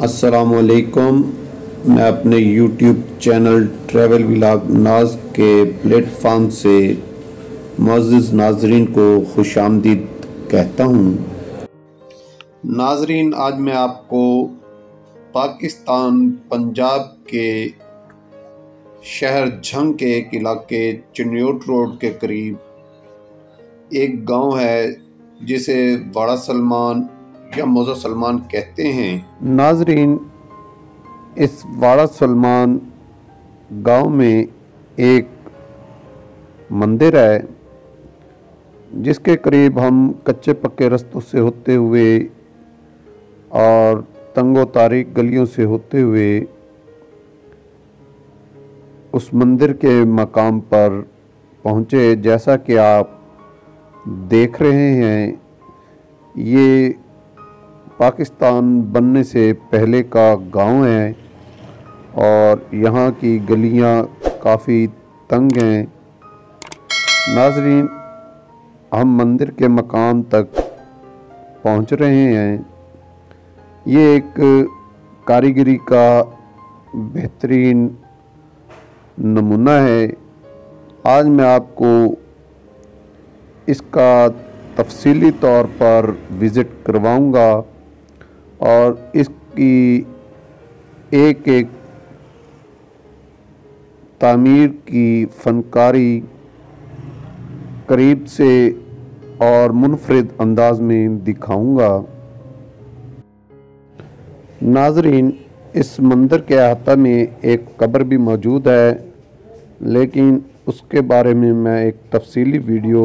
अस्सलामुअलैकुम। मैं अपने YouTube चैनल ट्रैवल व्लॉग नाज के प्लेटफॉर्म से मुअज़्ज़िज़ नाज़रीन को खुशामदीद कहता हूँ। नाज़रीन, आज मैं आपको पाकिस्तान पंजाब के शहर झंग के एक इलाके चिन्योट रोड के करीब एक गांव है जिसे वाड़ा सलमान या मौज़ा सलमान कहते हैं। नाज़रीन, इस वाड़ा सलमान गांव में एक मंदिर है जिसके करीब हम कच्चे पक्के रास्तों से होते हुए और तंगो तारीक गलियों से होते हुए उस मंदिर के मकाम पर पहुँचे। जैसा कि आप देख रहे हैं, ये पाकिस्तान बनने से पहले का गांव है और यहाँ की गलियाँ काफ़ी तंग हैं। नाज़रीन, हम मंदिर के मकाम तक पहुँच रहे हैं। ये एक कारीगरी का बेहतरीन नमूना है। आज मैं आपको इसका तफसीली तौर पर विज़िट करवाऊंगा और इसकी एक एक तामीर की फनकारी करीब से और मुनफरिद अंदाज में दिखाऊंगा। नाज़रीन, इस मंदिर के अहाता में एक कब्र भी मौजूद है, लेकिन उसके बारे में मैं एक तफसीली वीडियो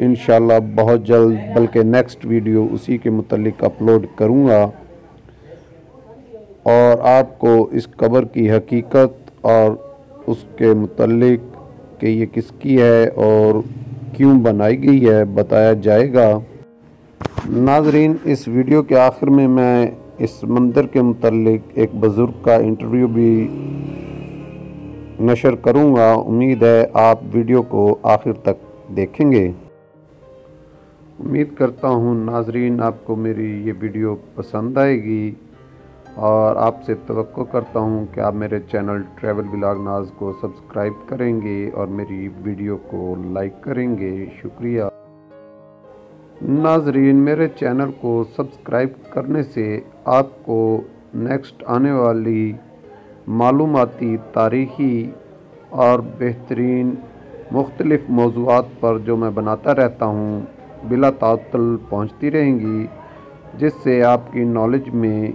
इंशाल्लाह बहुत जल्द, बल्कि नेक्स्ट वीडियो उसी के मुतल्लिक अपलोड करूंगा और आपको इस कब्र की हकीकत और उसके मुतल्लिक कि ये किसकी है और क्यों बनाई गई है बताया जाएगा। नाज़रीन, इस वीडियो के आखिर में मैं इस मंदिर के मुतल्लिक एक बुज़ुर्ग का इंटरव्यू भी नशर करूंगा। उम्मीद है आप वीडियो को आखिर तक देखेंगे। उम्मीद करता हूं नाज़रीन आपको मेरी ये वीडियो पसंद आएगी और आपसे तवक्को करता हूं कि आप मेरे चैनल ट्रैवल व्लॉग नाज को सब्सक्राइब करेंगे और मेरी वीडियो को लाइक करेंगे। शुक्रिया। नाज़रीन, मेरे चैनल को सब्सक्राइब करने से आपको नेक्स्ट आने वाली मालूमाती, तारीख़ी और बेहतरीन मुख्तलिफ़ मौज़ूआत पर जो मैं बनाता रहता हूँ बिला ताअत्तुल पहुँचती रहेंगी, जिससे आपकी नॉलेज में,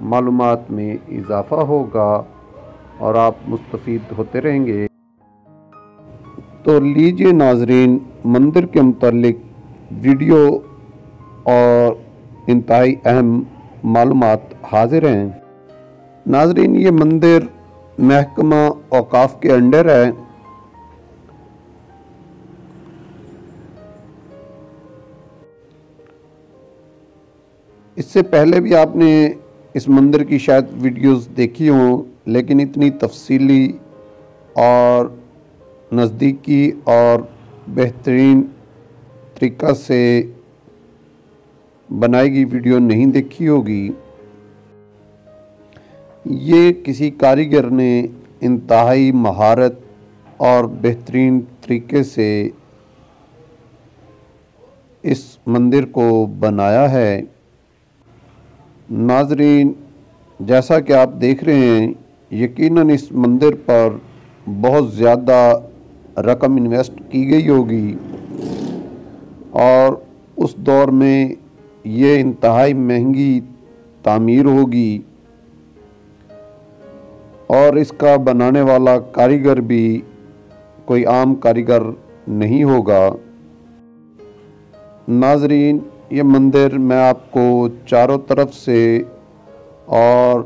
मालूमात में इजाफ़ा होगा और आप मुस्तफ़ीद होते रहेंगे। तो लीजिए नाज़रीन, मंदिर के मुतालिक वीडियो और इंतहाई अहम मालूमात हाजिर हैं। नाज़रीन, ये मंदिर महकमा औकाफ़ के अंडर है। इससे पहले भी आपने इस मंदिर की शायद वीडियोस देखी हों, लेकिन इतनी तफसीली और नज़दीकी और बेहतरीन तरीक़ा से बनाई गई वीडियो नहीं देखी होगी। ये किसी कारीगर ने इंतहाई महारत और बेहतरीन तरीके से इस मंदिर को बनाया है। नाज़रीन, जैसा कि आप देख रहे हैं, यकीनन इस मंदिर पर बहुत ज़्यादा रकम इन्वेस्ट की गई होगी और उस दौर में ये इंतहाई महंगी तामीर होगी और इसका बनाने वाला कारीगर भी कोई आम कारीगर नहीं होगा। नाज़रीन, ये मंदिर मैं आपको चारों तरफ से और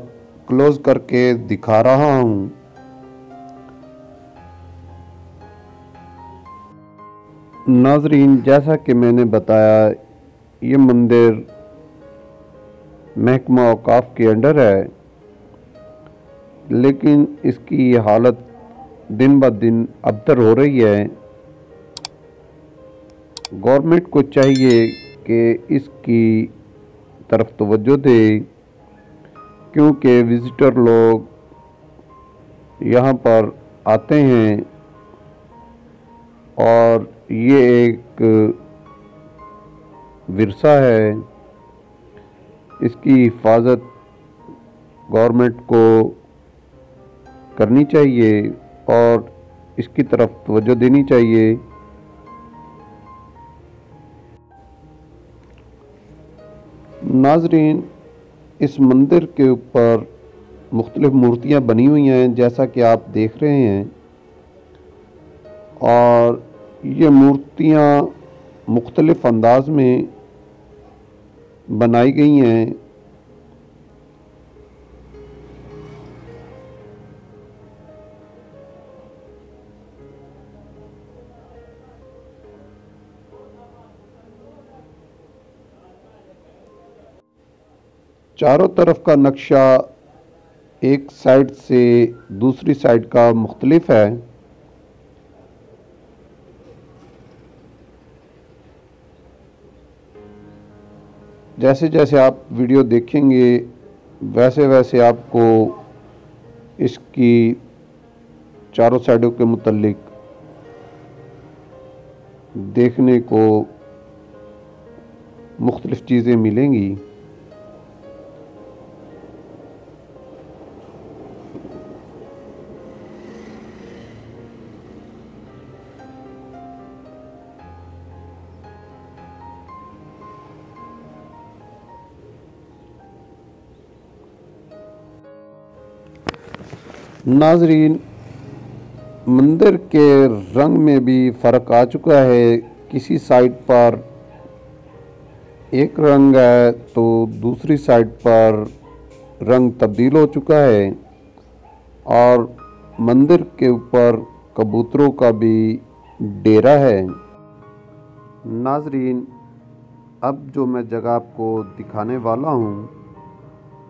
क्लोज करके दिखा रहा हूँ। नाज़रीन, जैसा कि मैंने बताया, ये मंदिर महकमा औकाफ़ के अंडर है, लेकिन इसकी हालत दिन ब दिन अबतर हो रही है। गवर्नमेंट को चाहिए कि इसकी तरफ तवज्जो दे क्योंकि विज़िटर लोग यहाँ पर आते हैं और ये एक विरसा है। इसकी हिफाजत गवर्नमेंट को करनी चाहिए और इसकी तरफ तवज्जो देनी चाहिए। नाजरीन, इस मंदिर के ऊपर मुख्तलिफ मूर्तियाँ बनी हुई हैं जैसा कि आप देख रहे हैं, और ये मूर्तियाँ मुख्तलिफ अंदाज में बनाई गई हैं। चारों तरफ का नक्शा एक साइड से दूसरी साइड का मुख्तलिफ है। जैसे जैसे आप वीडियो देखेंगे वैसे वैसे आपको इसकी चारों साइडों के मुतल्लिक देखने को मुख्तलिफ चीज़ें मिलेंगी। नाजरीन, मंदिर के रंग में भी फ़र्क आ चुका है। किसी साइड पर एक रंग है तो दूसरी साइड पर रंग तब्दील हो चुका है, और मंदिर के ऊपर कबूतरों का भी डेरा है। नाजरीन, अब जो मैं जगह आपको दिखाने वाला हूँ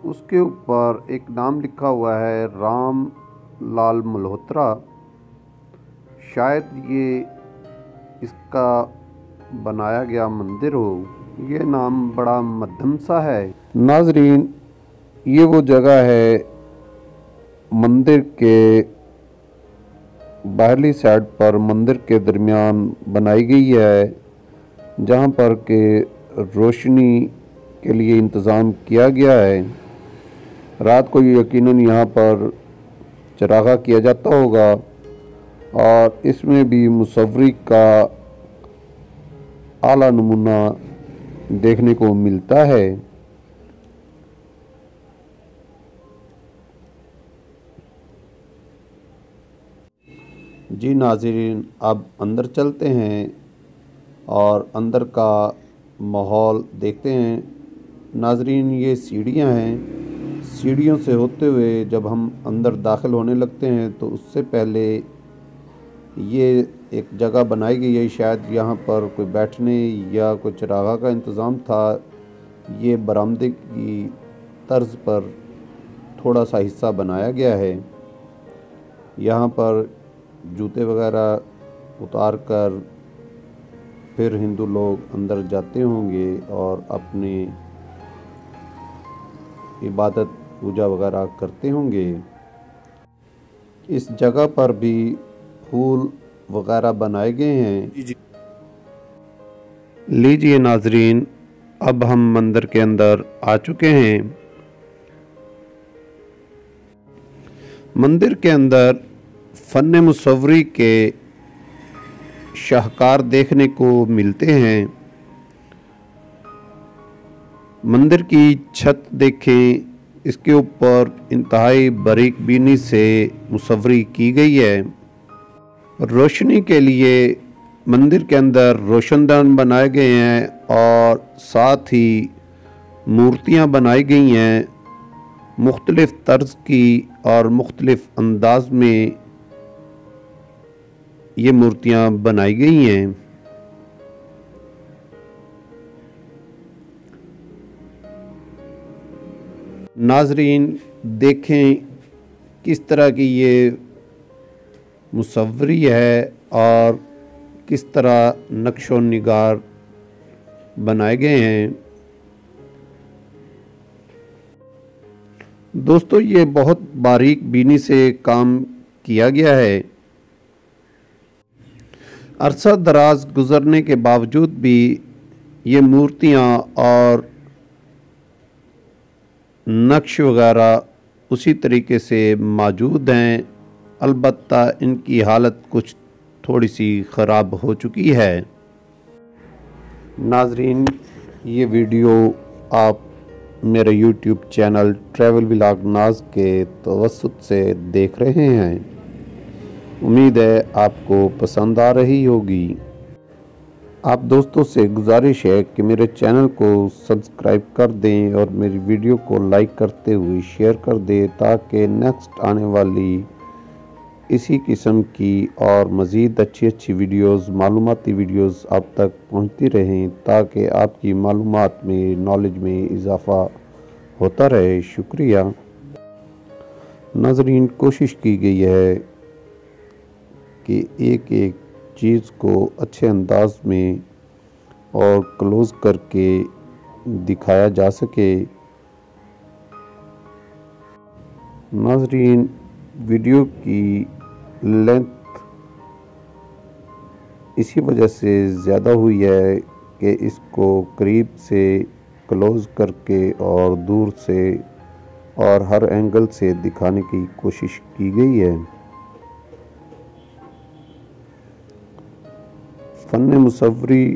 उसके ऊपर एक नाम लिखा हुआ है राम लाल मल्होत्रा। शायद ये इसका बनाया गया मंदिर हो। ये नाम बड़ा मध्यम सा है। नाजरीन, ये वो जगह है मंदिर के बाहरली साइड पर मंदिर के दरमियान बनाई गई है, जहाँ पर के रोशनी के लिए इंतज़ाम किया गया है। रात को यकीनन यहाँ पर चरागा किया जाता होगा, और इसमें भी मुसव्वरी का आला नमूना देखने को मिलता है। जी नाज़रीन, अब अंदर चलते हैं और अंदर का माहौल देखते हैं। नाज़रीन, ये सीढ़ियाँ हैं। सीढ़ियों से होते हुए जब हम अंदर दाखिल होने लगते हैं तो उससे पहले ये एक जगह बनाई गई है। शायद यहाँ पर कोई बैठने या कोई चरागा का इंतज़ाम था। ये बरामदे की तर्ज पर थोड़ा सा हिस्सा बनाया गया है। यहाँ पर जूते वगैरह उतार कर फिर हिंदू लोग अंदर जाते होंगे और अपनी इबादत पूजा वगैरह करते होंगे। इस जगह पर भी फूल वगैरह बनाए गए हैं। लीजिए नाजरीन, अब हम मंदिर के अंदर आ चुके हैं। मंदिर के अंदर फ़न मुसव्वरी के शाहकार देखने को मिलते हैं। मंदिर की छत देखें, इसके ऊपर इंतहाई बारीक बीनी से मुसव्वरी की गई है। रोशनी के लिए मंदिर के अंदर रोशनदान बनाए गए हैं और साथ ही मूर्तियां बनाई गई हैं मुख्तलिफ़ तर्ज की, और मुख्तलिफ़ अंदाज में ये मूर्तियां बनाई गई हैं। नाजरीन, देखें किस तरह की ये मुसव्वरी है और किस तरह नक्शो निगार बनाए गए हैं। दोस्तों ये बहुत बारीक बीनी से काम किया गया है। अरसा दराज गुजरने के बावजूद भी ये मूर्तियाँ और नक्श वगैरह उसी तरीके से मौजूद हैं। अलबत्ता इनकी हालत कुछ थोड़ी सी ख़राब हो चुकी है। नाजरीन, ये वीडियो आप मेरे YouTube चैनल ट्रैवल व्लॉग नाज के तवस्सुत से देख रहे हैं। उम्मीद है आपको पसंद आ रही होगी। आप दोस्तों से गुजारिश है कि मेरे चैनल को सब्सक्राइब कर दें और मेरी वीडियो को लाइक करते हुए शेयर कर दें, ताकि नेक्स्ट आने वाली इसी किस्म की और मज़ीद अच्छी वीडियोस, मालूमाती वीडियोस आप तक पहुंचती रहें, ताकि आपकी मालूमात में, नॉलेज में इजाफ़ा होता रहे। शुक्रिया। नाज़रीन, कोशिश की गई है कि एक एक चीज़ को अच्छे अंदाज में और क्लोज़ करके दिखाया जा सके। नाज़रीन, वीडियो की लेंथ इसी वजह से ज़्यादा हुई है कि इसको करीब से क्लोज़ करके और दूर से और हर एंगल से दिखाने की कोशिश की गई है। फ़न मुसव्वरी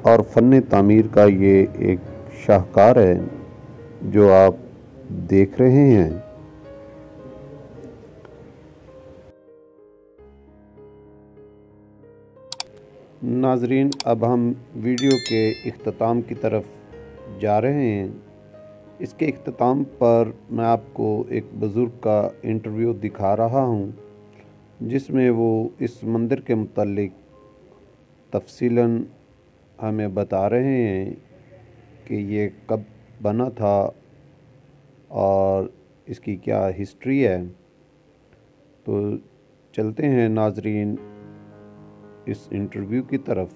और फ़न तामीर का ये एक शाहकार है जो आप देख रहे हैं। नाजरीन, अब हम वीडियो के इख्तिताम की तरफ जा रहे हैं। इसके इख्तिताम पर मैं आपको एक बुज़ुर्ग का इंटरव्यू दिखा रहा हूँ, जिसमें वो इस मंदिर के मुतालिक तफसीलन हमें बता रहे हैं कि ये कब बना था और इसकी क्या हिस्ट्री है। तो चलते हैं नाजरीन इस इंटरव्यू की तरफ।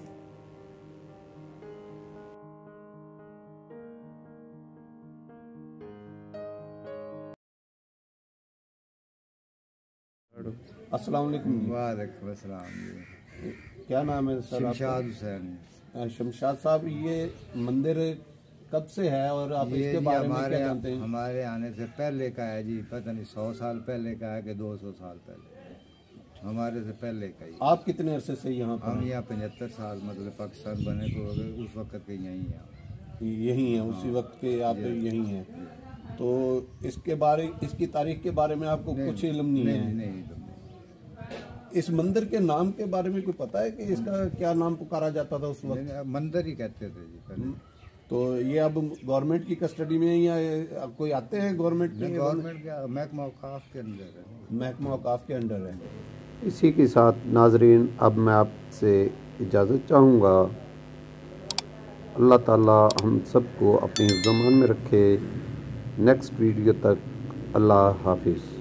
अस्सलाम वालेकुम। वालेकुम अस्सलाम। क्या नाम है सर? शमशाद हुसैन। शमशाद साहब, ये मंदिर कब से है और आप इसके बारे में क्या जानते हैं? हमारे आने से पहले का है जी, पता नहीं 100 साल पहले का है कि 200 साल पहले, हमारे से पहले का ही। आप कितने अरसे से यहाँ पर? हम यहाँ 75 साल, मतलब पाकिस्तान बने तो उस वक्त के यहीं हैं। यही है, उसी वक्त के आप यहीं हैं। तो इसकी तारीख के बारे में आपको कुछ इल्म नहीं है? नहीं। इस मंदिर के नाम के बारे में कोई पता है कि इसका क्या नाम पुकारा जाता था उस वक्त? मंदिर ही कहते थे जी पहले। तो ये अब गवर्नमेंट की कस्टडी में या कोई आते हैं गवर्नमेंट के? गवर्नमेंट का महकमा औकाफ के अंदर है। महकमा औकाफ के अंडर है। इसी के साथ नाजरीन, अब मैं आपसे इजाज़त चाहूँगा। अल्लाह ताला हम सबको अपनी ज़मान में रखे। नेक्स्ट वीडियो तक अल्लाह हाफिज़।